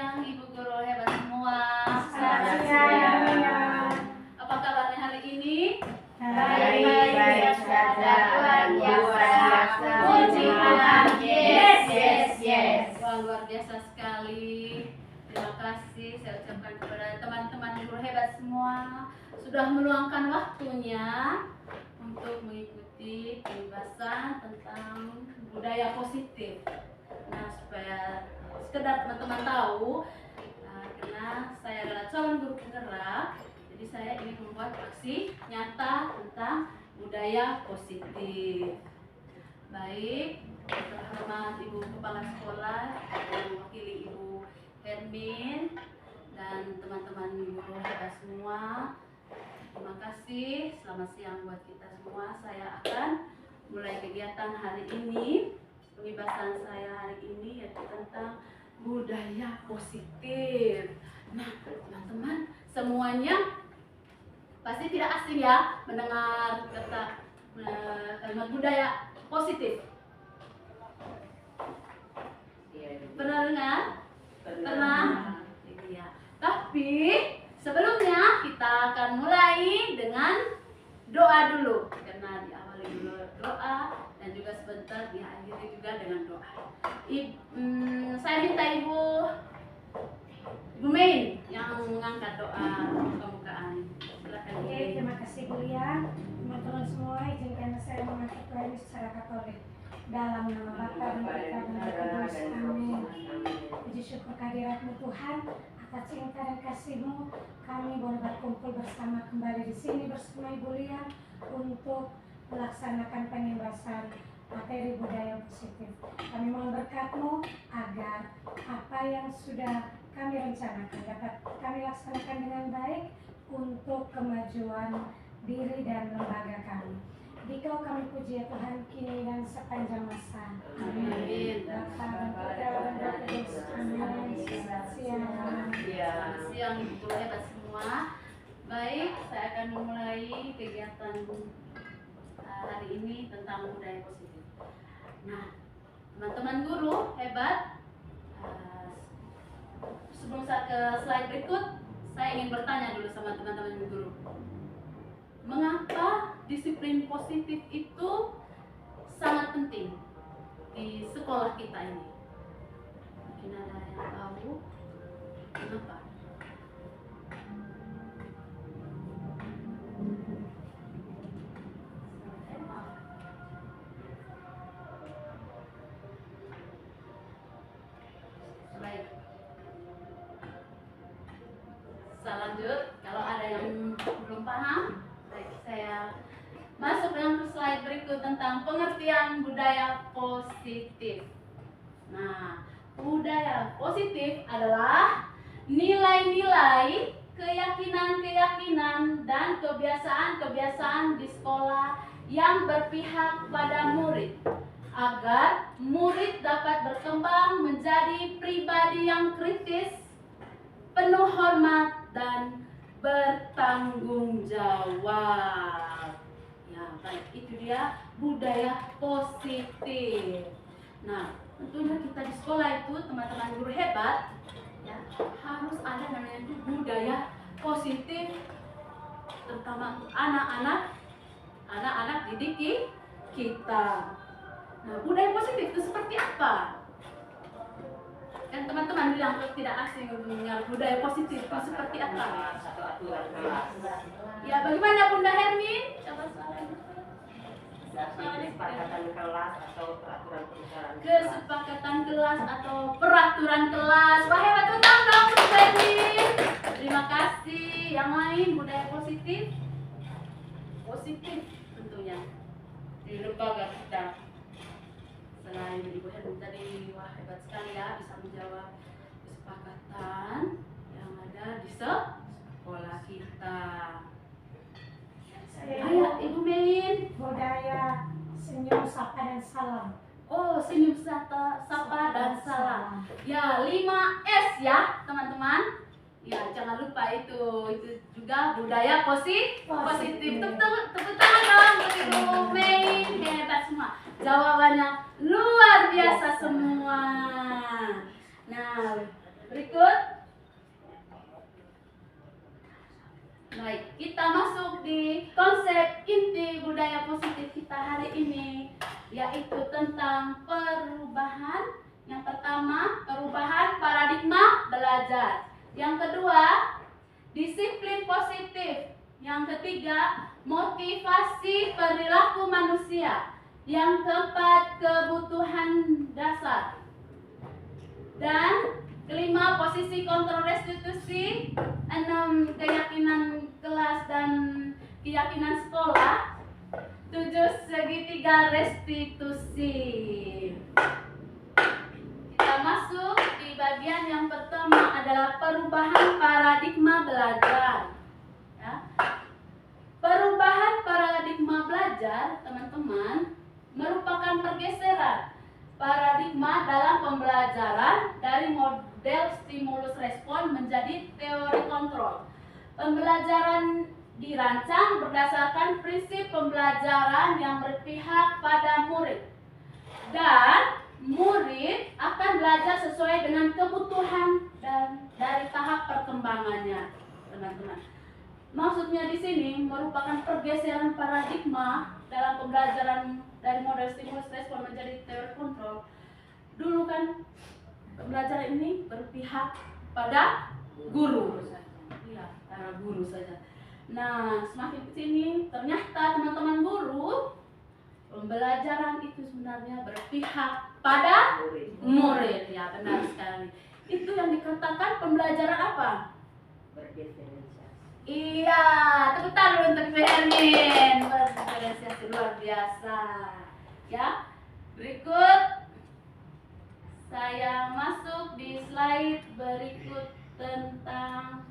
siang Ibu Guru hebat semua. Selamat siang. Apa kabarnya hari ini? Baik saja, Tuhan biasa. Puji Tuhan. Yes. Wah, luar biasa sekali. Terima kasih saya ucapkan kepada teman-teman guru hebat semua sudah meluangkan waktunya untuk mengikuti pembahasan tentang budaya positif. Nah, supaya sekedar teman-teman tahu, karena saya adalah calon guru penggerak, jadi saya ingin membuat aksi nyata tentang budaya positif. Baik, terhormat Ibu Kepala Sekolah yang mewakili Ibu Hermin dan teman-teman guru hebat semua. Terima kasih. Selamat siang buat kita semua. Saya akan mulai kegiatan hari ini. Pembahasan saya hari ini yaitu tentang budaya positif. Nah, teman-teman semuanya pasti tidak asing ya mendengar kata kalimat budaya positif. Pernah dengar? Pernah? Iya. Tapi sebelumnya kita akan mulai dengan doa dulu. Karena diawali dulu doa dan juga sebentar diakhiri juga dengan doa. Saya minta Ibu Main yang mengangkat doa pembukaan. Silakan. Oke, terima kasih Bu Lia. Teman-teman semua, izinkan saya mengangkat doa ini secara Katolik. Dalam nama Bapa dan Putra dan Roh Kudus. Amin. Puji syukur kehadirat-Mu Tuhan, atas cinta dan kasih-Mu, kami boleh berkumpul bersama kembali di sini bersama Ibu Lia untuk melaksanakan pembahasan materi budaya positif. Kami mohon berkat-Mu agar apa yang sudah kami rencanakan dapat kami laksanakan dengan baik untuk kemajuan diri dan lembaga kami. Dikau kami puji ya Tuhan kini dan sepanjang masa. Amin. Bapa dan Putra dan Roh Kudus. Amin. Selamat siang. Selamat siang Ibu Guru hebat semua. Baik, saya akan memulai kegiatan hari ini tentang budaya positif. Nah, teman-teman guru hebat, sebelum saya ke slide berikut, saya ingin bertanya dulu sama teman-teman guru. Mengapa disiplin positif itu sangat penting di sekolah kita ini? Mungkin ada yang tahu kenapa? Baik. Saya lanjut. Kalau ada yang belum paham, baik, saya masuk dengan slide berikut tentang pengertian budaya positif. Nah, budaya positif adalah nilai-nilai, keyakinan-keyakinan, dan kebiasaan-kebiasaan di sekolah yang berpihak pada murid agar murid dapat berkembang menjadi pribadi yang kritis, penuh hormat, dan bertanggung jawab. Ya, baik, itu dia budaya positif. Nah, tentunya kita di sekolah itu teman-teman guru hebat ya, harus ada namanya itu budaya positif, terutama untuk anak-anak didik kita. Nah, budaya positif itu seperti apa? Kan teman-teman bilang tidak asing mendengar budaya positif itu seperti apa? Ya, bagaimana Bunda Hermin? Coba Kesepakatan kelas atau peraturan peraturan. Kesepakatan kelas atau peraturan kelas. Wah, hebat betul dong Bunda Hermin. Terima kasih. Yang lain budaya positif? Positif tentunya di lembaga kita. Selain Ibu Hermin tadi, wah hebat sekali ya bisa menjawab kesepakatan yang ada di sekolah kita. Ayo Ibu Mein. Budaya senyum, sapa dan salam. Oh, senyum, sapa dan salam. Ya, 5S ya teman-teman. Ya, jangan lupa itu juga budaya positif. Tepuk tangan dong untuk Ibu Mein. Hebat semua. Jawabannya luar biasa semua. Nah, berikut inti budaya positif kita hari ini yaitu tentang perubahan. Yang pertama, perubahan paradigma belajar. Yang kedua, disiplin positif. Yang ketiga, motivasi perilaku manusia. Yang keempat, kebutuhan dasar. Dan kelima, posisi kontrol restitusi. 6, keyakinan kelas dan keyakinan sekolah. 7, segitiga restitusi. Kita masuk di bagian yang pertama adalah perubahan paradigma belajar. Ya. Perubahan paradigma belajar, teman-teman, merupakan pergeseran paradigma dalam pembelajaran dari model stimulus respon menjadi teori kontrol. Pembelajaran dirancang berdasarkan prinsip pembelajaran yang berpihak pada murid, dan murid akan belajar sesuai dengan kebutuhan dan dari tahap perkembangannya, teman-teman. Maksudnya di sini merupakan pergeseran paradigma dalam pembelajaran dari model stimulus respon menjadi teori kontrol. Dulu kan pembelajaran ini berpihak pada guru, iya, para guru saja. Nah, semakin ke sini ternyata teman-teman guru, pembelajaran itu sebenarnya berpihak pada murid. Ya, benar sekali. Itu yang dikatakan pembelajaran apa? Berdiferensiasi. Iya, tepuk tangan untuk Berlin. Berdiferensiasi luar biasa. Ya, berikut saya masuk di slide berikut tentang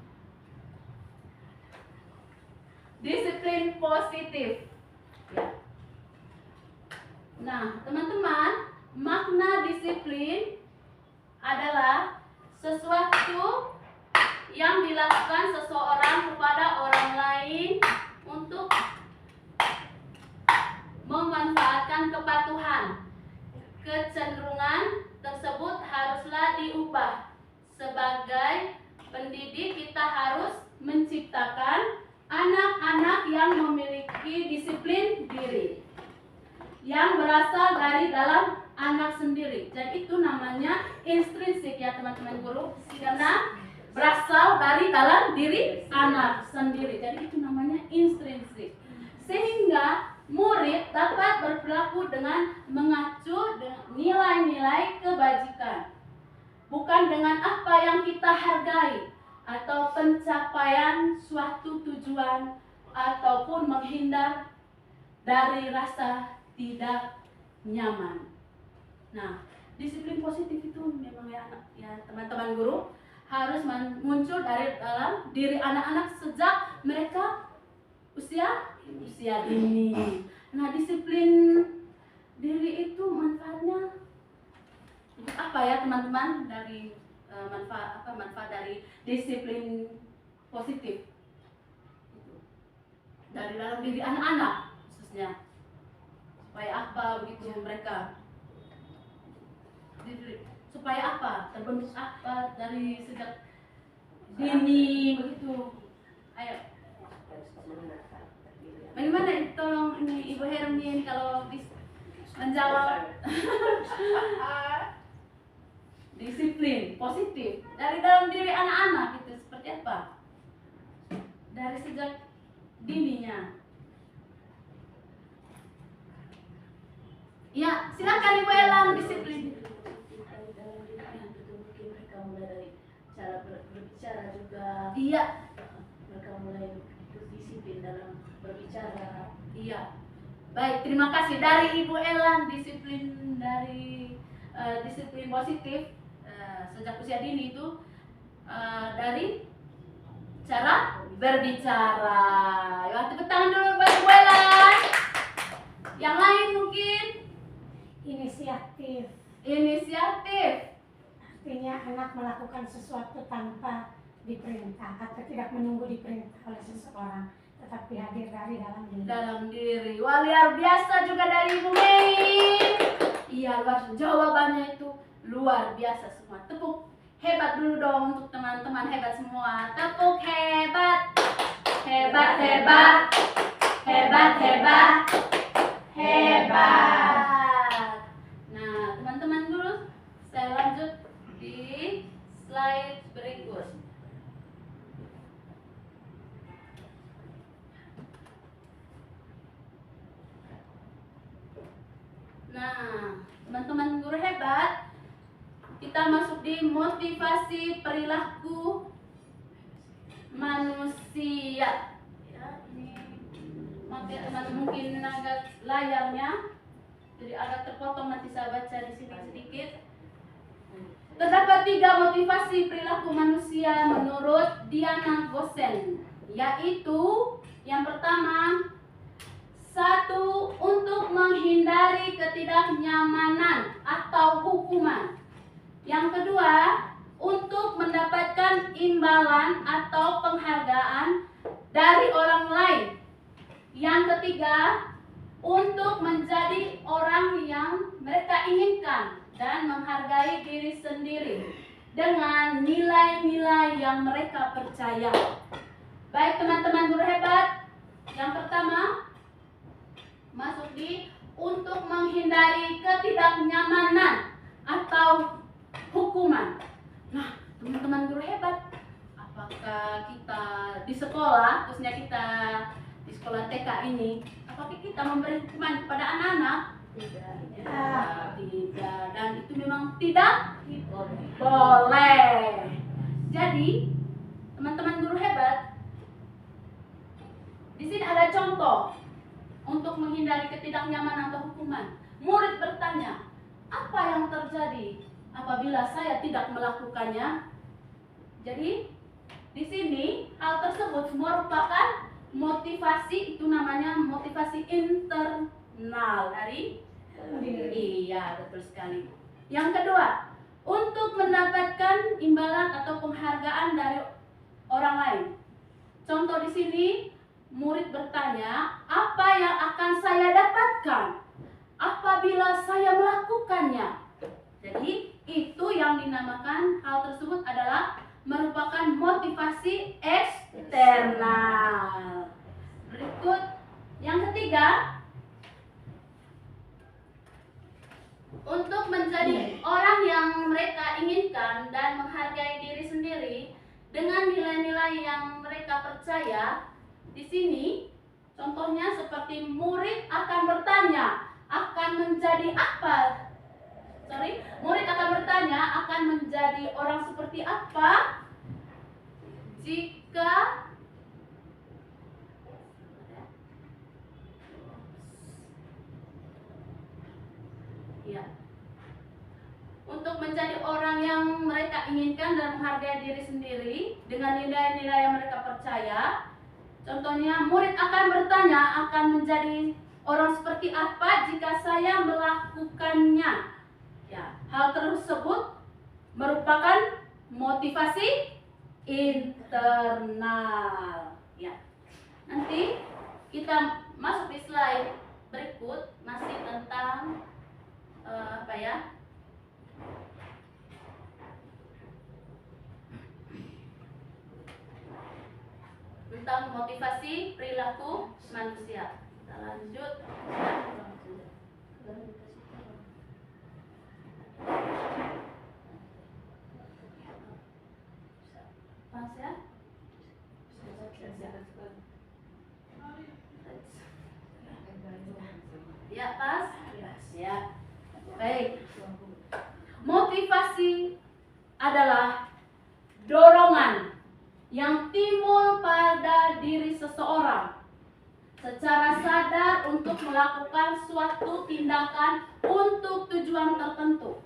disiplin positif. Ya. Nah, teman-teman, makna disiplin adalah sesuatu yang dilakukan seseorang kepada orang lain untuk memanfaatkan kepatuhan. Kecenderungan tersebut haruslah diubah. Sebagai pendidik, kita harus menciptakan anak-anak yang memiliki disiplin diri yang berasal dari dalam anak sendiri. Jadi itu namanya intrinsik ya teman-teman guru, karena berasal dari dalam diri anak sendiri. Jadi itu namanya intrinsik. Sehingga murid dapat berperilaku dengan mengacu dengan nilai-nilai kebajikan, bukan dengan apa yang kita hargai atau pencapaian suatu tujuan, ataupun menghindar dari rasa tidak nyaman. Nah, disiplin positif itu memang ya teman-teman guru harus muncul dari dalam diri anak-anak sejak mereka usia dini. Nah, disiplin diri itu manfaatnya apa ya teman-teman? Dari manfaat dari disiplin positif dari dalam diri anak-anak khususnya, supaya apa begitu mereka supaya apa terbentuk apa dari sejak dini begitu. Ayo, bagaimana tolong ini Ibu Hermin kalau menjawab. Disiplin positif dari dalam diri anak-anak itu seperti apa? Dari sejak dininya. Ya, silakan Ibu Elang, disiplin. Mereka mulai dari cara berbicara juga. Iya. Mereka mulai disiplin dalam berbicara. Iya. Baik, terima kasih dari Ibu Elang, disiplin dari disiplin positif sejak usia dini itu dari cara berbicara. Ya, tepuk tangan dulu buat Ibu Elang. Yang lain mungkin Inisiatif. Artinya anak melakukan sesuatu tanpa diperintah atau tidak menunggu diperintah oleh seseorang, tetapi hadir dari dalam diri. Wah, luar biasa juga dari Ibu Mei. Iya, luar, jawabannya itu luar biasa semua. Tepuk hebat dulu dong untuk teman-teman hebat semua. Tepuk hebat. Hebat, hebat. Hebat, hebat, hebat. Nah, teman-teman guru, saya lanjut di slide berikut. Nah, teman-teman guru hebat, kita masuk di motivasi perilaku manusia. Ya, ini teman mungkin agak layarnya jadi agak terpotong, nanti saya baca di sini sedikit. Terdapat 3 motivasi perilaku manusia menurut Diana Gosen, yaitu yang pertama, 1. Untuk menghindari ketidaknyamanan atau hukuman. Yang kedua, untuk mendapatkan imbalan atau penghargaan dari orang lain. Yang ketiga, untuk menjadi orang yang mereka inginkan dan menghargai diri sendiri dengan nilai-nilai yang mereka percaya. Baik teman-teman guru hebat, yang pertama masuk di untuk menghindari ketidaknyamanan atau hukuman. Nah, teman-teman guru hebat, apakah kita di sekolah, khususnya kita di sekolah TK ini, apakah kita memberi hukuman kepada anak-anak? Tidak. Tidak. Dan itu memang tidak boleh. Jadi, teman-teman guru hebat, di sini ada contoh untuk menghindari ketidaknyamanan atau hukuman. Murid bertanya, apa yang terjadi apabila saya tidak melakukannya? Jadi, di sini hal tersebut merupakan motivasi, itu namanya motivasi internal dari diri. Iya, betul sekali. Yang kedua, untuk mendapatkan imbalan atau penghargaan dari orang lain. Contoh di sini, murid bertanya, apa yang akan saya dapatkan apabila saya melakukannya? Jadi, itu yang dinamakan hal tersebut adalah merupakan motivasi eksternal. Berikut yang ketiga, untuk menjadi orang yang mereka inginkan dan menghargai diri sendiri dengan nilai-nilai yang mereka percaya. Di sini contohnya seperti murid akan bertanya, akan menjadi apa? Murid akan bertanya, akan menjadi orang seperti apa jika untuk menjadi orang yang mereka inginkan dan menghargai diri sendiri dengan nilai-nilai yang mereka percaya. Contohnya, murid akan bertanya, akan menjadi orang seperti apa jika saya melakukannya. Ya, hal tersebut merupakan motivasi internal. Ya. Nanti kita masuk di slide berikut, masih tentang tentang motivasi perilaku manusia. Kita lanjut. Pas ya? Ya, pas? Ya. Baik. Motivasi adalah dorongan yang timbul pada diri seseorang secara sadar untuk melakukan suatu tindakan untuk tujuan tertentu.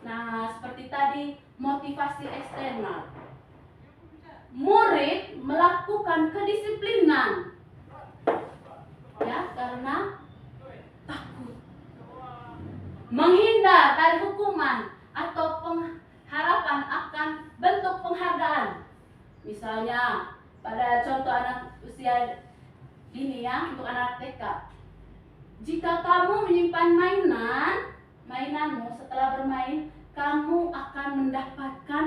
Nah, seperti tadi motivasi eksternal. Murid melakukan kedisiplinan ya karena takut, menghindar dari hukuman atau pengharapan akan bentuk penghargaan. Misalnya pada contoh anak usia dini ya, untuk anak TK, jika kamu menyimpan mainanmu setelah bermain, kamu akan mendapatkan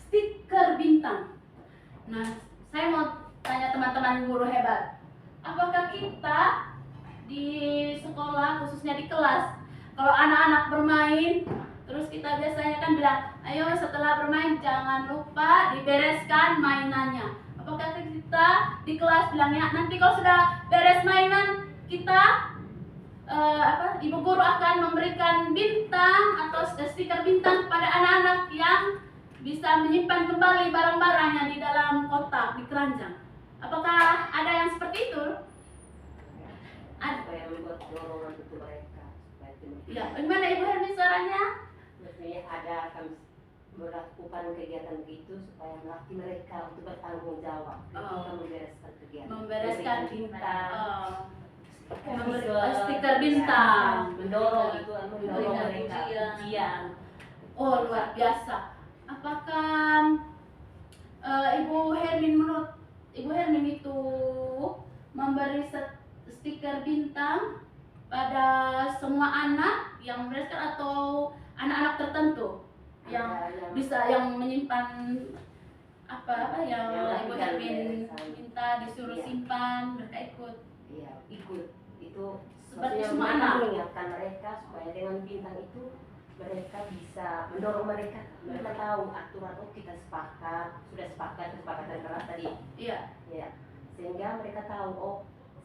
stiker bintang. Nah, saya mau tanya teman-teman guru hebat, apakah di sekolah, khususnya di kelas, kalau anak-anak bermain, terus kita biasanya kan bilang, ayo setelah bermain jangan lupa dibereskan mainannya. Apakah kita di kelas bilangnya nanti kalau sudah beres mainan kita ibu guru akan memberikan bintang atau stiker bintang kepada anak-anak yang bisa menyimpan kembali barang-barangnya di dalam kotak, di keranjang. Apakah ada yang seperti itu? Ada. Supaya membuat dorongan untuk mereka supaya Ya, bagaimana Ibu Hermi suaranya? maksudnya ada kami melakukan kegiatan begitu supaya melatih mereka untuk bertanggung jawab ketika membereskan kegiatan. Membereskan Memberikan bintang, stiker bintang. mendorong itu mendorong Memberikan mereka ujian. Oh, luar biasa. Apakah Ibu Hermin menurut Ibu Hermin itu memberi stiker bintang pada semua anak yang membereskan atau anak-anak tertentu yang Ada bisa yang menyimpan apa yang Yang Ibu lagi Hermin beresan. minta disuruh Iya. simpan, mereka ikut Iya, ikut itu seperti maksudnya semua mereka anak. mengingatkan mereka supaya dengan bintang itu mereka bisa mendorong mereka tahu aturan. Oh, kita sudah sepakat kesepakatan kelas tadi Iya. ya, sehingga mereka tahu oh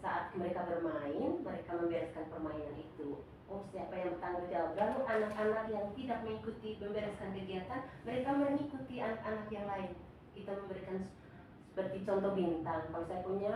saat mereka bermain mereka membereskan permainan itu, oh siapa yang bertanggung jawab. Lalu anak-anak yang tidak mengikuti membereskan kegiatan mereka mengikuti anak-anak yang lain. Kita memberikan seperti contoh bintang. Kalau saya punya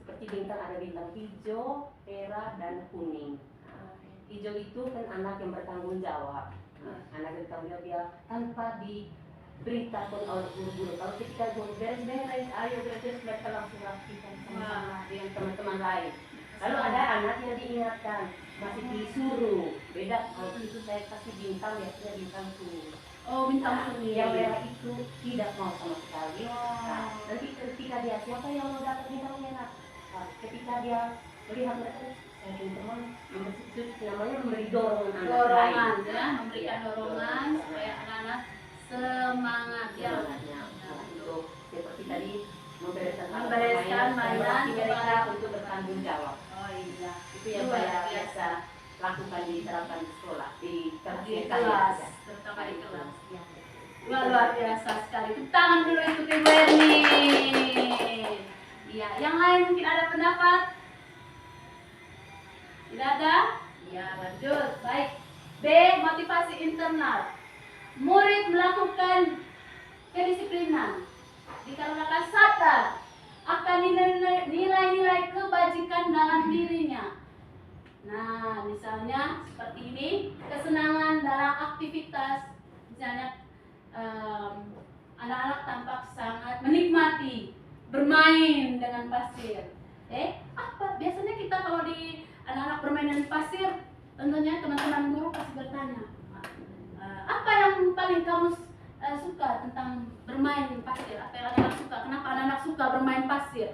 seperti bintang, ada bintang hijau, merah, dan kuning. Nah, hijau itu kan anak yang bertanggung jawab. Nah, anak yang bertanggung jawab dia tanpa diberitakan oleh guru-guru. Kalau ketika guru beres-beres, ayo beres-beres, mereka langsung lakukan sama-sama dengan teman-teman lain. Lalu ada anak yang diingatkan, masih disuruh. Beda kalau itu saya kasih bintang, biasanya bintang kuning. Oh, bintang kuning. Yang merah itu tidak mau sama sekali. Nah, nanti ketika dia siapa yang mau dapat bintang merah, nah, ketika dia melihat mereka, saya ingin teman itu namanya memberi dorongan anak Dorongan lain. ya, memberikan dorongan supaya anak-anak semangat ya. Semangatnya. Nah, untuk seperti tadi membereskan Membereskan mainan, melatih mereka untuk bertanggung jawab. Oh iya, Itu yang luar saya biasa. biasa lakukan di terapkan di sekolah di Di kelas kelas, ya. terutama di kelas. Ya. Wah, luar biasa sekali. Tepuk tangan dulu untuk Ibu Erni. Iya, yang lain mungkin ada pendapat? Tidak ada? Ya, lanjut. Baik. B. Motivasi internal. Murid melakukan kedisiplinan dikarenakan sadar akan nilai-nilai kebajikan dalam dirinya. Nah, misalnya seperti ini, kesenangan dalam aktivitas, misalnya anak-anak tampak sangat menikmati bermain dengan pasir. Apa? Biasanya kita kalau di anak-anak bermain dengan pasir, tentunya teman-teman guru pasti bertanya, apa yang paling kamu suka tentang bermain pasir? Apa yang anak-anak suka? Kenapa anak-anak suka bermain pasir?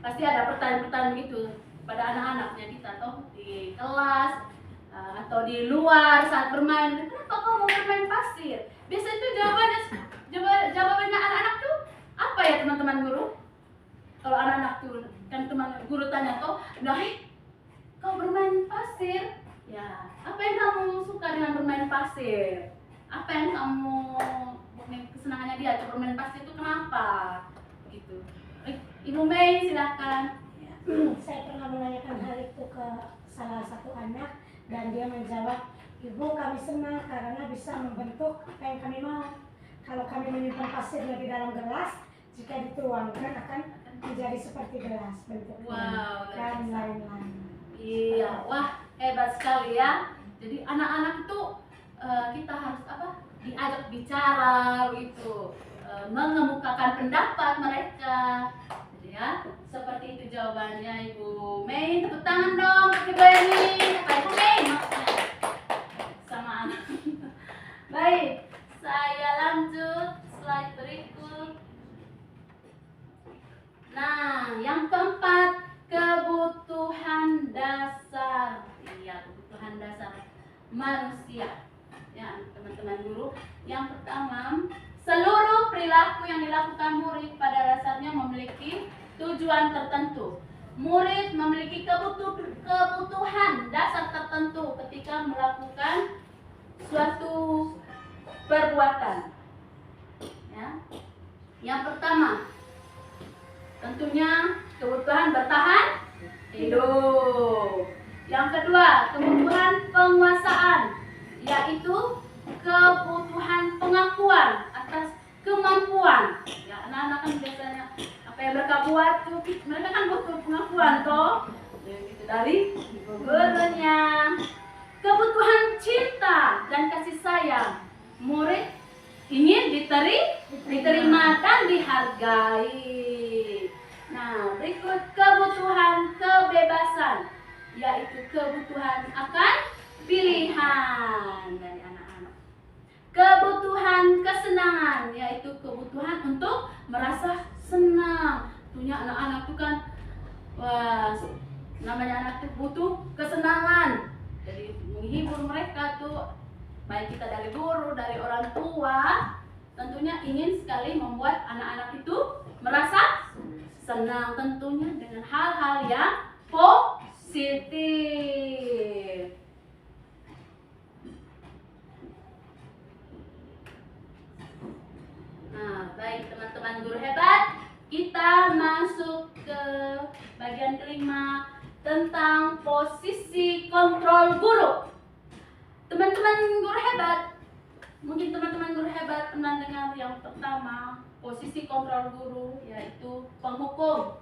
Pasti ada pertanyaan-pertanyaan gitu pada anak-anaknya kita, atau di kelas atau di luar saat bermain. Kenapa kamu bermain pasir? Biasanya itu jawabannya anak-anak tuh apa ya teman-teman guru? Kalau anak-anak tuh kan teman guru tanya tuh, kau bermain pasir? Ya, apa yang kamu suka dengan bermain pasir? Apa yang kamu kesenangannya dia coba bermain pasir itu kenapa? Gitu. Ibu Mei silakan. Ya. Saya pernah menanyakan hal itu ke salah satu anak dan dia menjawab, Ibu, kami senang karena bisa membentuk apa yang kami mau. Kalau kami menyimpan pasirnya di dalam gelas, jika dituangkan akan menjadi seperti gelas bentuknya. Wow, dan lain-lain. Iya, wah hebat sekali ya. Jadi anak-anak itu kita harus diajak bicara gitu, mengemukakan pendapat mereka. Jadi ya, seperti itu jawabannya Ibu Mei. Tepuk tangan dong untuk Ibu Eni. Apa Ibu Mei maksudnya? Sama anak. Baik, saya lanjut slide berikut. Nah, yang keempat, kebutuhan dasar. Iya, kebutuhan dasar manusia. Ya, teman-teman guru. Yang pertama, seluruh perilaku yang dilakukan murid pada dasarnya memiliki tujuan tertentu. murid memiliki kebutuhan dasar tertentu ketika melakukan suatu perbuatan. Ya. Yang pertama, tentunya kebutuhan bertahan hidup. Yang kedua, kebutuhan penguasaan, yaitu kebutuhan pengakuan atas kemampuan. Ya, anak-anak kan biasanya apa yang mereka buat tuh, mereka kan butuh pengakuan toh. Gitu dari gurunya. Kebutuhan cinta dan kasih sayang, murid ingin diterima dan dihargai. Nah, berikut kebutuhan kebebasan, yaitu kebutuhan akan pilihan dari anak-anak. Kebutuhan kesenangan, yaitu kebutuhan untuk merasa senang. Tentunya anak-anak itu kan, wah, namanya anak itu butuh kesenangan. Jadi menghibur mereka tuh, baik kita dari guru, dari orang tua, tentunya ingin sekali membuat anak-anak itu merasa senang, tentunya dengan hal-hal yang positif. Nah, baik teman-teman guru hebat, kita masuk ke bagian kelima tentang posisi kontrol guru. Teman-teman guru hebat, mungkin teman-teman guru hebat pernah dengar yang pertama, posisi kontrol guru, yaitu penghukum.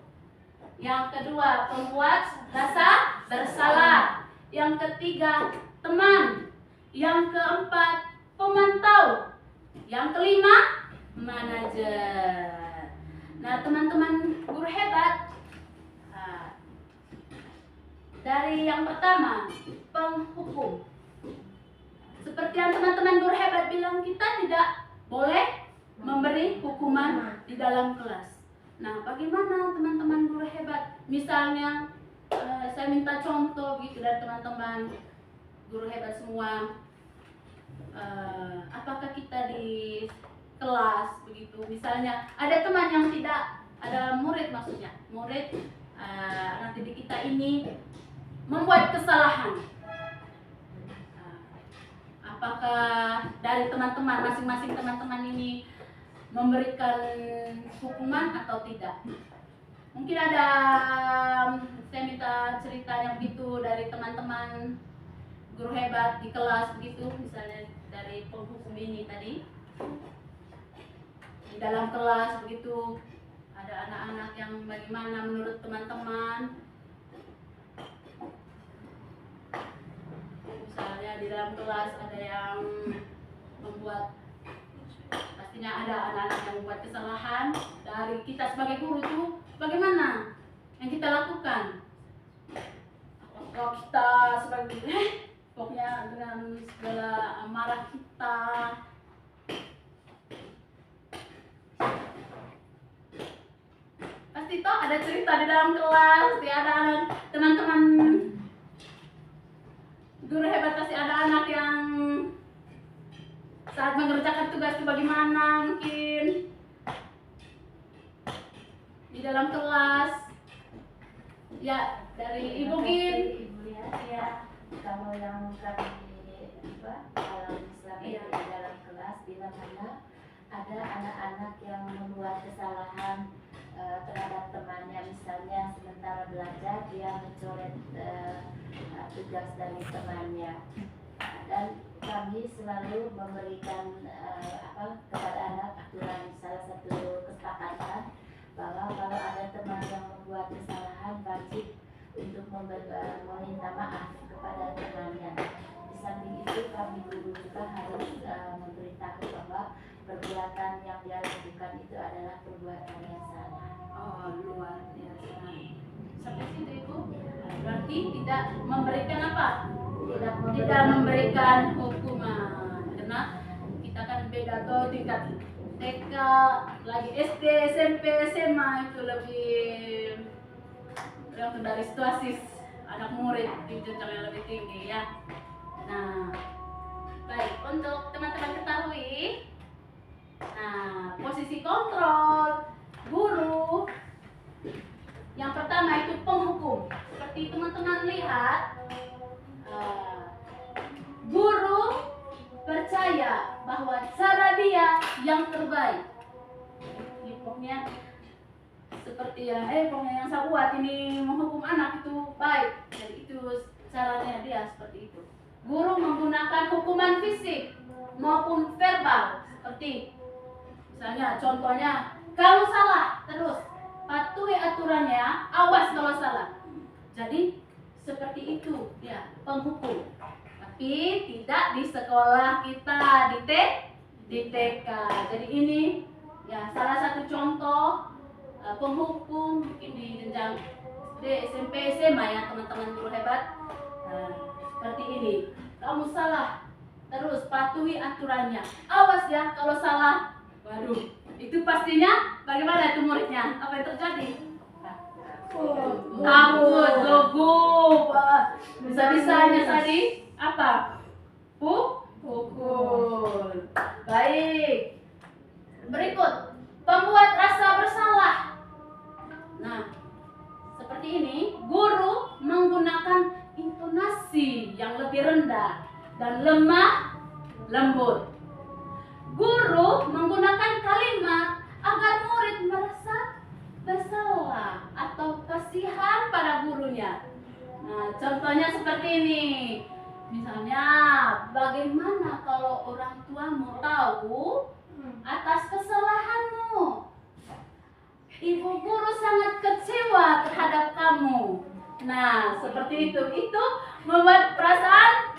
Yang kedua, pembuat rasa bersalah. Yang ketiga, teman. Yang keempat, pemantau. Yang kelima, manajer. Nah, teman-teman guru hebat, dari yang pertama, penghukum. Seperti yang teman-teman guru hebat bilang, kita tidak boleh memberi hukuman di dalam kelas. Nah, bagaimana teman-teman guru hebat? Misalnya, saya minta contoh gitu dari teman-teman guru hebat semua. Apakah kita di kelas begitu? Misalnya, ada teman yang tidak, ada murid maksudnya, murid anak didik kita ini membuat kesalahan. Apakah dari teman-teman, masing-masing teman-teman ini memberikan hukuman atau tidak? Mungkin ada, saya minta ceritanya begitu dari teman-teman guru hebat di kelas begitu, misalnya dari penghukum ini tadi. Di dalam kelas begitu, ada anak-anak yang bagaimana menurut teman-teman. Misalnya di dalam kelas ada yang membuat, pastinya ada anak-anak yang membuat kesalahan. Dari kita sebagai guru itu bagaimana yang kita lakukan? Kalau kita sebagai guru, pokoknya dengan segala amarah kita, pasti toh ada cerita di dalam kelas, pasti ada teman-teman guru hebat, pasti ada anak yang saat mengerjakan tugas itu bagaimana mungkin di dalam kelas. Ya, dari Ibu Gin. Ibu ya, kalau yang kami alami selama di dalam kelas, bila mana ada anak-anak yang membuat kesalahan terhadap temannya, misalnya sementara belajar dia mencoret tugas dari temannya, dan kami selalu memberikan kepada anak aturan, salah satu kesepakatan bahwa kalau ada teman yang membuat kesalahan wajib untuk meminta maaf kepada temannya. Di samping itu kami guru juga harus memberitahu bahwa perbuatan yang dia lakukan itu adalah perbuatan yang salah. Oh, luar biasa. Sampai situ Ibu. Berarti tidak memberikan apa? Tidak memberikan hukuman. Karena kita kan beda tuh tingkat TK, lagi SD, SMP, SMA itu lebih dari situasi anak murid di jenjang yang lebih tinggi ya. Nah, baik, untuk teman-teman ketahui, nah posisi kontrol guru Yang pertama itu penghukum. Seperti teman-teman lihat, guru percaya bahwa cara dia yang terbaik. Ini pokoknya seperti pokoknya yang saya buat ini menghukum anak itu baik. Jadi itu caranya dia seperti itu. Guru menggunakan hukuman fisik maupun verbal, seperti misalnya contohnya, kalau salah terus patuhi aturannya, awas kalau salah. Jadi seperti itu ya penghukum. Tapi tidak di sekolah kita, di TK. Jadi ini ya salah satu contoh penghukum mungkin di jenjang SD, SMP, SMA ya teman-teman guru hebat. Seperti ini, kamu salah terus patuhi aturannya, awas ya kalau salah. Waduh, itu pastinya bagaimana itu muridnya? Apa yang terjadi? Takut, gugup, bisa-bisanya tadi apa? Pukul. Baik. Berikut, pembuat rasa bersalah. Nah, seperti ini, guru menggunakan intonasi yang lebih rendah dan lemah lembut. Guru menggunakan kalimat agar murid merasa bersalah atau kasihan pada gurunya. Nah, contohnya seperti ini. Misalnya, bagaimana kalau orang tuamu tahu atas kesalahanmu? Ibu guru sangat kecewa terhadap kamu. Nah, seperti itu. Itu membuat perasaan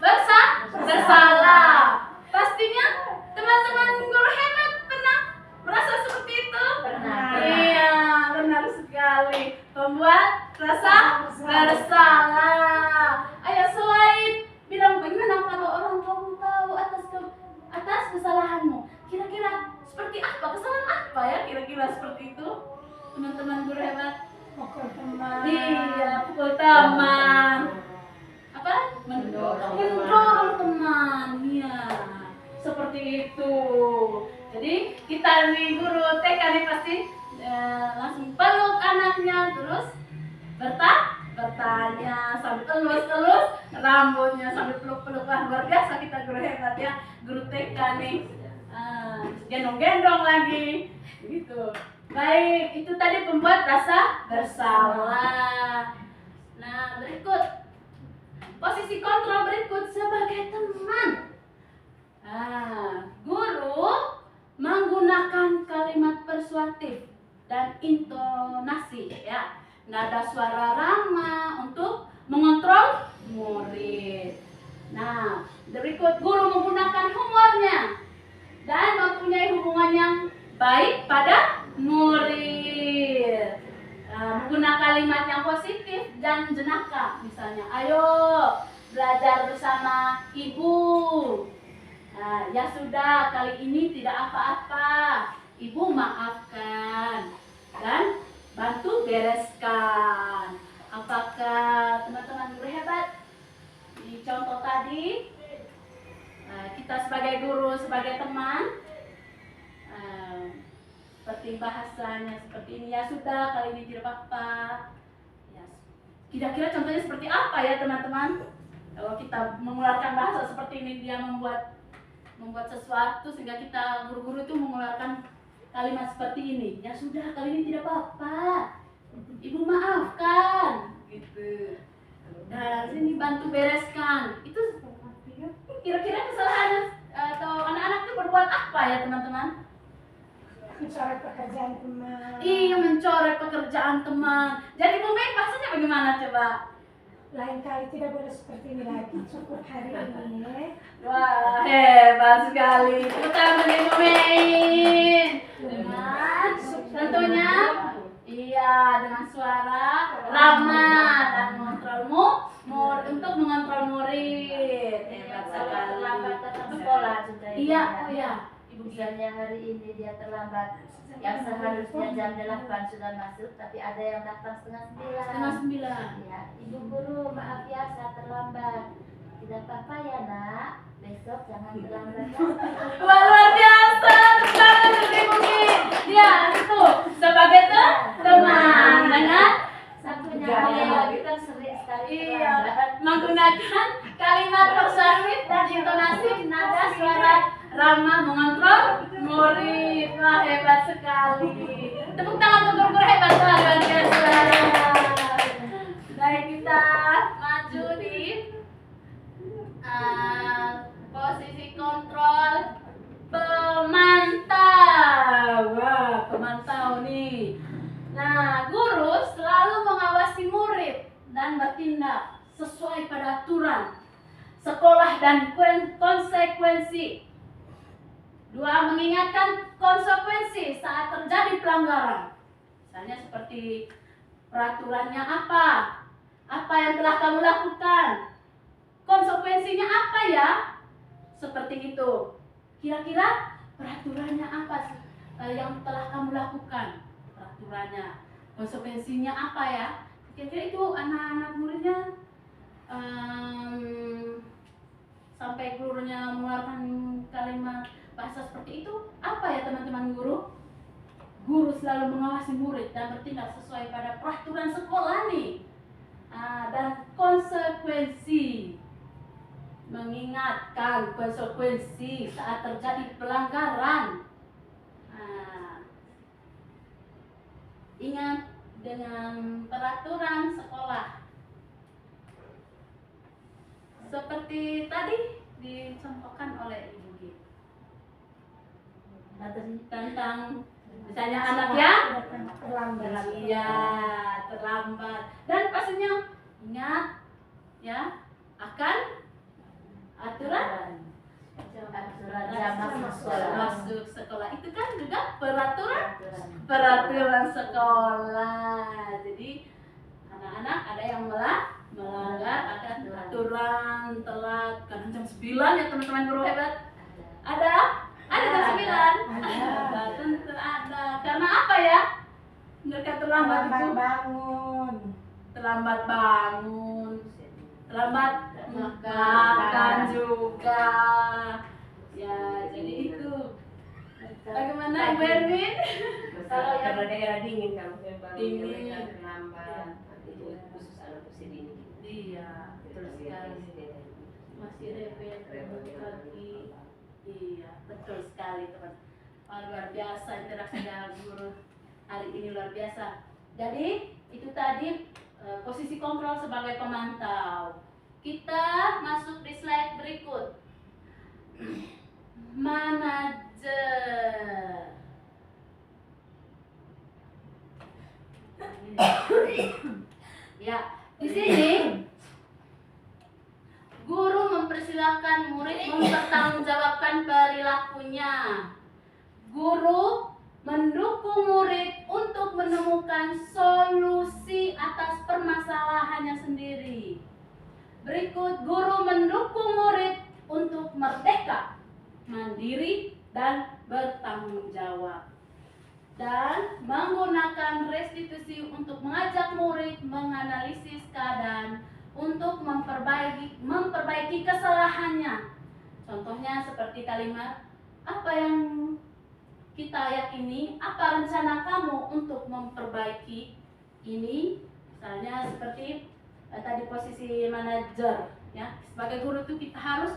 bersalah. Pastinya teman-teman guru hebat pernah merasa seperti itu? Pernah. Iya, benar sekali. Membuat rasa bersalah. Ayo selain bilang bagaimana kalau orang kamu tahu atas kesalahanmu, kira-kira seperti apa? Kesalahan apa ya kira-kira seperti itu? Teman-teman guru hebat. Pukul teman. Iya, pukul teman. Apa? Mendorong teman. Iya, seperti itu. Jadi kita nih guru TK nih pasti langsung peluk anaknya, terus bertanya sambil elus rambutnya, sambil peluk-peluk. Luar biasa kita guru hebat ya, guru TK nih. Gendong-gendong lagi gitu. Baik, itu tadi pembuat rasa bersalah. Nah, berikut posisi kontrol berikut sebagai teman. Guru menggunakan kalimat persuasif dan intonasi ya, nada suara ramah untuk mengontrol murid. Nah, berikut guru menggunakan humornya dan mempunyai hubungan yang baik pada murid. Menggunakan kalimat yang positif dan jenaka, misalnya, ayo belajar bersama ibu. Ya sudah, kali ini tidak apa-apa, ibu maafkan dan bantu bereskan. Apakah teman-teman guru hebat di contoh tadi? Kita sebagai guru, sebagai teman, seperti bahasanya seperti ini, ya sudah kali ini tidak apa-apa. Ya, kira-kira contohnya seperti apa ya teman-teman? Kalau kita mengeluarkan bahasa seperti ini, dia membuat sesuatu sehingga kita guru-guru itu mengeluarkan kalimat seperti ini. Ya sudah kali ini tidak apa-apa, ibu maafkan, gitu. Dan sini bantu bereskan. Itu kira-kira kesalahan atau anak-anak itu berbuat apa ya teman-teman? Mencoret pekerjaan teman. Iya, mencoret pekerjaan teman. Jadi Bu Mei bahasanya bagaimana coba? Lain kali tidak boleh seperti ini lagi. Cukup hari ini. Wah, hebat sekali. Kita beri Bu Mei. Dengan tentunya iya, dengan suara ramah dan mengontrolmu untuk mengontrol murid. Hebat Kalau sekali. terlambat datang sekolah juga. Iya, oh iya. Misalnya hari ini dia terlambat, yang seharusnya jam 8 sudah masuk, tapi ada yang datang setengah 9. Ya, ibu guru maaf ya saya terlambat. Tidak apa-apa ya nak, besok jangan terlambat. Wah, luar biasa. Tangan untuk Ibu Mei. Ya, itu sebagai teman dengan ramah mengontrol murid. Wah, hebat sekali. Tepuk tangan untuk guru-guru hebat, luar biasa. Baik, kita maju di posisi kontrol pemantau. Wah, pemantau nih. Nah, guru selalu mengawasi murid dan bertindak sesuai pada aturan sekolah dan konsekuensi. 2. Mengingatkan konsekuensi saat terjadi pelanggaran. Misalnya seperti peraturannya apa yang telah kamu lakukan, konsekuensinya apa ya, seperti itu. Kira-kira peraturannya apa yang telah kamu lakukan, peraturannya, konsekuensinya apa ya. Kira-kira itu anak-anak muridnya sampai gurunya mengeluarkan kalimat bahasa seperti itu, apa ya teman-teman guru? Guru selalu mengawasi murid dan bertindak sesuai pada peraturan sekolah nih. Dan konsekuensi, mengingatkan konsekuensi saat terjadi pelanggaran. Ingat dengan peraturan sekolah. Seperti tadi dicontohkan oleh Ibu Git. Tentang misalnya anak yang terlambat. Iya, terlambat. Dan pastinya ingat ya akan aturan jam masuk sekolah. masuk sekolah. Itu kan juga peraturan sekolah. Jadi anak-anak ada yang melanggar akan aturan, telat kadang jam 9 ya teman-teman guru hebat. Ada jam 9. Ada, tentu ada. Karena apa ya? Mereka terlambat itu terlambat bangun, terlambat makan juga. Ya, jadi itu. Bagaimana Ibu Erwin? Kalau karena daerah dingin kan, Dingin. mereka terlambat. Itu khusus anak usia dini. Iya, betul sekali. Masih repot kaki. Iya, betul sekali teman. Luar biasa interaksi dengan guru hari ini, luar biasa. Jadi itu tadi posisi kontrol sebagai pemantau. Kita masuk di slide berikut. Manajer. Ya, di sini guru mempersilahkan murid mempertanggungjawabkan perilakunya. Guru mendukung murid untuk menemukan solusi atas permasalahannya sendiri. Berikut, guru mendukung murid untuk merdeka, mandiri, dan bertanggung jawab. Dan menggunakan restitusi untuk mengajak murid menganalisis keadaan untuk memperbaiki kesalahannya. Contohnya seperti kalimat, apa yang kita yakini, apa rencana kamu untuk memperbaiki ini. Misalnya seperti tadi posisi manajer ya. Sebagai guru itu kita harus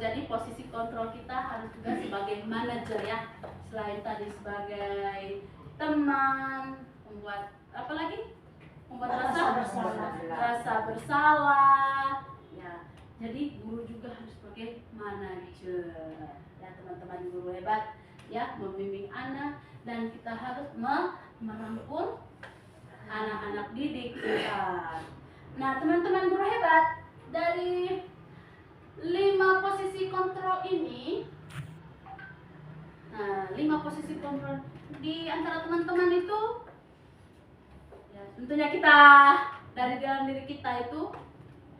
jadi posisi kontrol kita harus juga sebagai manajer ya. Selain tadi sebagai teman, membuat apa lagi? Membuat rasa bersalah. Ya. Jadi guru juga harus sebagai manajer. Ya, teman-teman guru hebat ya, membimbing anak, dan kita harus merangkul anak-anak didik kita. Nah, teman-teman guru hebat, dari 5 posisi kontrol ini, 5 posisi kontrol di antara teman-teman itu ya, tentunya kita dari dalam diri kita itu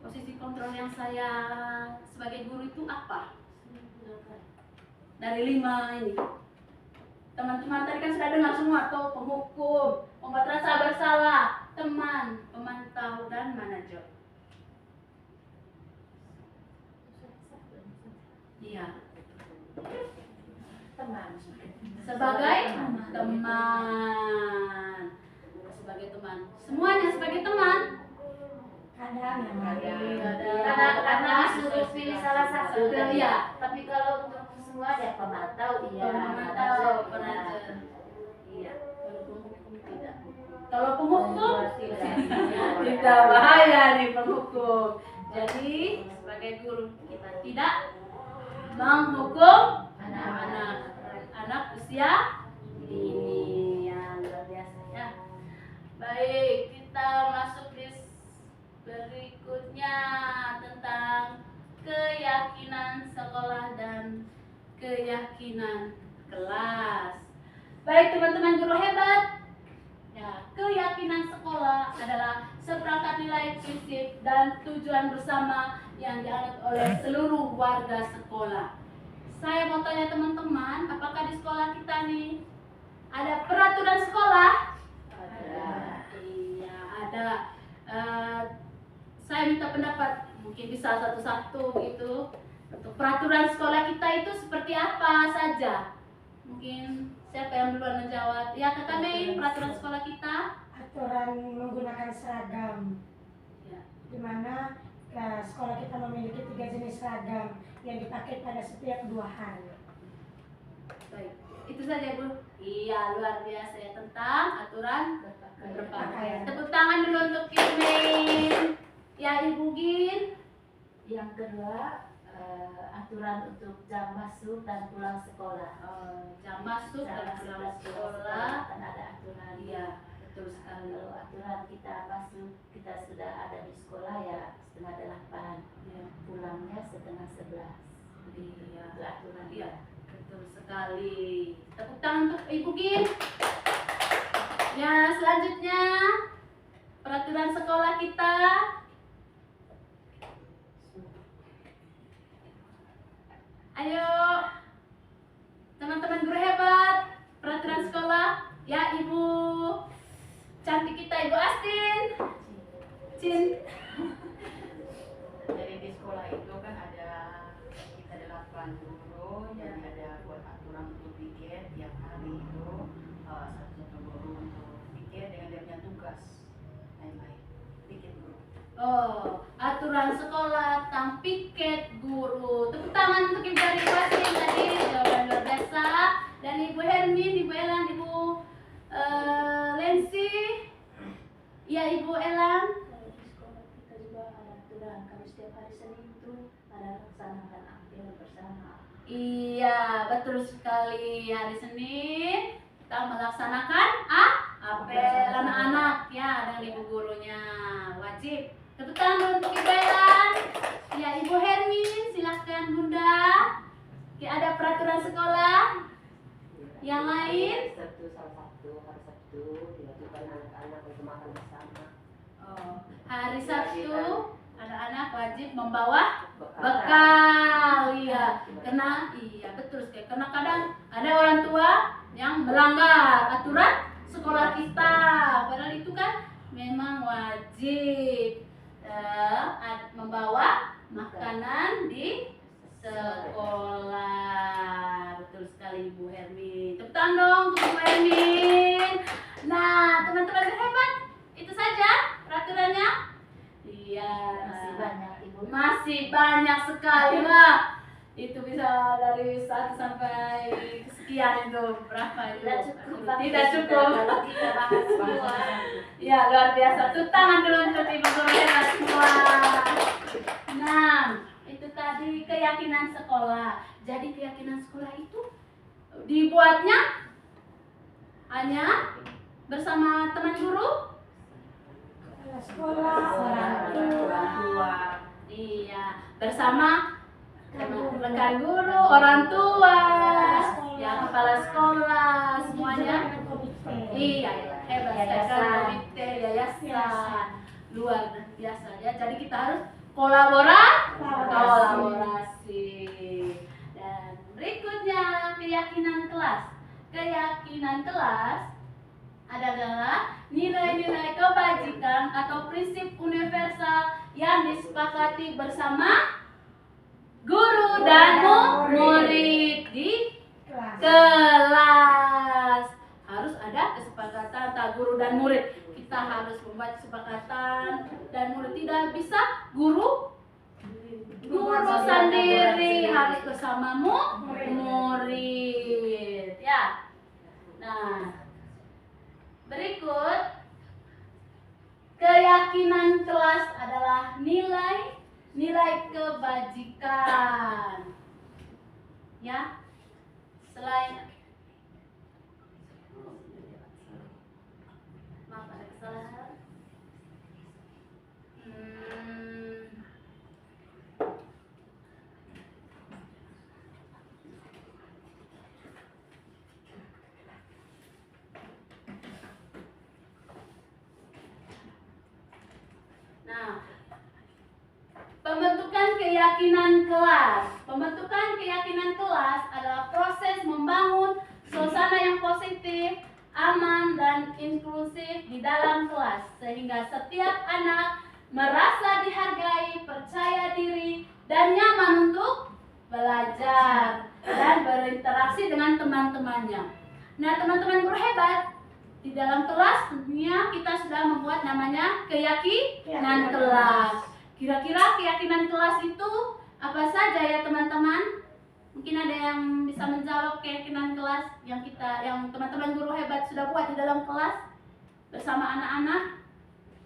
posisi kontrol yang saya sebagai guru itu apa? Dari 5 ini, teman-teman tadi kan sudah dengar semua tuh, penghukum, membuat rasa bersalah, teman, pemantau, dan manajer. Iya. Teman. Sebagai teman. Sebagai teman. Semuanya sebagai teman. kadang yang Kadang. lain. Karena disuruh pilih salah satu kan Iya. ya. Tapi kalau untuk semua ya pemantau iya. Pemantau, manajer, manajer. Iya. Kalau penghukum tidak. Kalau penghukum Tidak. tidak, bahaya nih penghukum. Jadi sebagai guru kita tidak menghukum anak usia dini. Ya, luar biasa ya. Baik, kita masuk di berikutnya tentang keyakinan sekolah dan keyakinan kelas. Baik teman-teman guru hebat. Ya, keyakinan sekolah adalah seperangkat nilai, prinsip, dan tujuan bersama yang dianut oleh seluruh warga sekolah. Saya mau tanya teman-teman, apakah di sekolah kita nih ada peraturan sekolah? Ada. Iya, ada. Saya minta pendapat, mungkin bisa satu-satu gitu. Untuk peraturan sekolah kita itu seperti apa saja? Mungkin siapa yang duluan menjawab? Ya, Kakak Mei, peraturan sekolah kita. Aturan menggunakan seragam, Ya. di mana sekolah kita memiliki 3 jenis seragam yang dipakai pada setiap 2 hari. Baik, itu saja Bu. Iya, luar biasa ya tentang aturan berpakaian. Tepuk tangan dulu untuk Kismin. Ya, Ibu Gin. Yang kedua aturan untuk jam masuk dan pulang sekolah. Jam masuk dan pulang sekolah. Kan ada aturan. Iya, betul sekali. Kalau aturan kita masuk, kita sudah ada di sekolah ya 7:30. Iya, Pulangnya 10:30. iya, Itu aturan iya, dia. betul sekali. Tepuk tangan untuk Ibu Gin. Ya, selanjutnya peraturan sekolah kita. Ayo, teman-teman guru hebat, peraturan sekolah. Ya, Ibu cantik kita, Ibu Astin. Cin. Jadi di sekolah itu kan ada kita 8 guru, jadi ada buat aturan untuk piket tiap hari itu satu guru untuk piket dengan dia punya tugas lain-lain. Piket guru. Oh, aturan sekolah tentang piket guru. Tepuk tangan untuk Ibu dari Wasin tadi, jawaban luar biasa. Dan Ibu Hermin, Ibu Elan, Ibu Lensi. Ya, Ibu Elan. Kalau di sekolah kita juga ada aturan kalau setiap hari Senin itu ada laksanakan apel bersama. Iya, betul sekali. Hari Senin kita melaksanakan apel anak-anak ya dengan ibu gurunya. Wajib. Tepuk tangan dulu untuk Ibu Elan. Ya, Ibu Hermin, silakan Bunda. Oke, ada peraturan sekolah yang lain. Sabtu salah satu hari Sabtu dilakukan anak-anak untuk makan bersama. Oh, hari Sabtu anak-anak wajib membawa Bekal. bekal. Iya, karena iya betul sekali. Karena kadang ada orang tua yang melanggar aturan sekolah kita. Padahal itu kan memang wajib membawa makanan di sekolah. Betul sekali Ibu Hermin. Tepuk tangan dong untuk Ibu Hermin. Nah, teman-teman hebat. Itu saja peraturannya. Iya. Masih banyak ibu. Masih banyak sekali, Mbak. Itu bisa dari 1 sampai sekian itu. Berapa itu? Tidak cukup. tapi Tidak cukup. Kalau kita bahas semua. Ya, luar biasa. Tepuk tangan dulu untuk Ibu guru hebat semua. Nah, itu tadi keyakinan sekolah. Jadi keyakinan sekolah itu dibuatnya hanya bersama teman guru. Kepala sekolah, orang tua, Iya, bersama rekan guru, orang tua, ya kepala sekolah, semuanya. dengan komite. Iya, hebat Yayasan. sekali komite, yayasan, luar biasa ya. Jadi kita harus kolaborasi. Dan berikutnya keyakinan kelas. Keyakinan kelas adalah nilai-nilai kebajikan atau prinsip universal yang disepakati bersama guru dan murid di kelas. Harus ada kesepakatan antara guru dan murid. Kita harus membuat kesepakatan dan murid tidak bersamamu murid. Ya. Nah, berikut keyakinan kelas adalah nilai kebajikan. Ya. Selain maaf ada kesalahan. Nah, pembentukan keyakinan kelas. Pembentukan keyakinan kelas adalah proses membangun suasana yang positif, aman, dan inklusif di dalam kelas, sehingga setiap anak merasa dihargai, percaya diri, dan nyaman untuk belajar dan berinteraksi dengan teman-temannya. Nah, teman-teman guru hebat, di dalam kelas tentunya kita sudah membuat namanya keyakinan kelas. Kira-kira keyakinan kelas itu apa saja ya teman-teman? Mungkin ada yang bisa menjawab keyakinan kelas yang teman-teman guru hebat sudah buat di dalam kelas bersama anak-anak.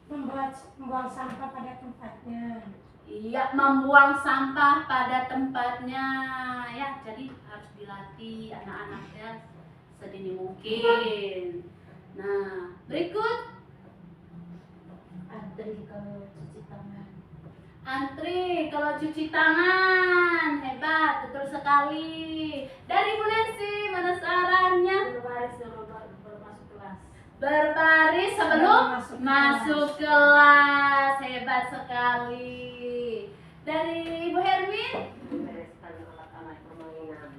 Membuang sampah pada tempatnya. Iya, membuang sampah pada tempatnya. Ya, jadi harus dilatih anak-anaknya sedini mungkin. Nah, berikut Antri kalau cuci tangan. antri kalau cuci tangan. Hebat, betul sekali. Dari Bu Nancy, mana sarannya? Berbaris sebelum masuk kelas. Berbaris sebelum masuk kelas. Hebat sekali. Dari Ibu Hermin, Membereskan alat-alat permainan.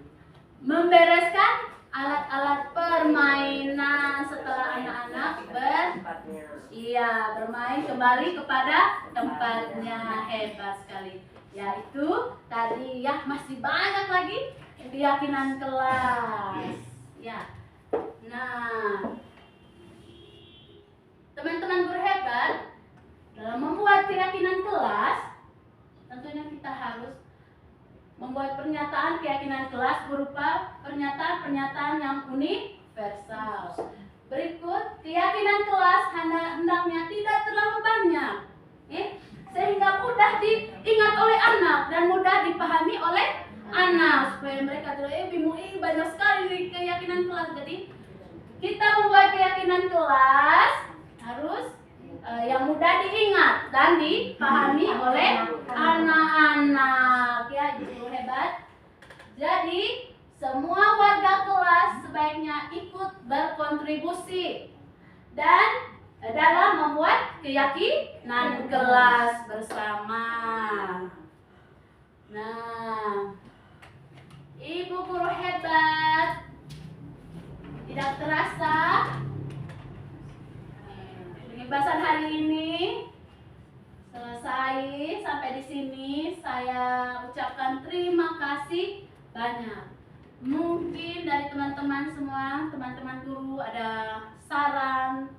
membereskan alat-alat permainan setelah anak-anak Tempatnya. bermain kembali kepada tempatnya. Hebat sekali. Ya, itu tadi ya, masih banyak lagi keyakinan kelas. Ya. Nah, teman-teman guru hebat, dalam membuat keyakinan kelas, tentunya kita harus membuat pernyataan keyakinan kelas berupa pernyataan-pernyataan yang universal. Berikut, keyakinan kelas hendaknya tidak terlalu banyak, sehingga mudah diingat oleh anak dan mudah dipahami oleh anak, supaya mereka tidak bingung, banyak sekali keyakinan kelas. Jadi kita membuat keyakinan kelas harus yang mudah diingat dan dipahami oleh anak-anak. Ya, guru hebat. Jadi semua warga kelas sebaiknya ikut berkontribusi dan dalam membuat keyakinan kelas bersama. Nah, Ibu guru hebat, tidak terasa pembahasan hari ini selesai. Sampai di sini saya ucapkan terima kasih banyak. Mungkin dari teman-teman semua, teman-teman guru ada saran,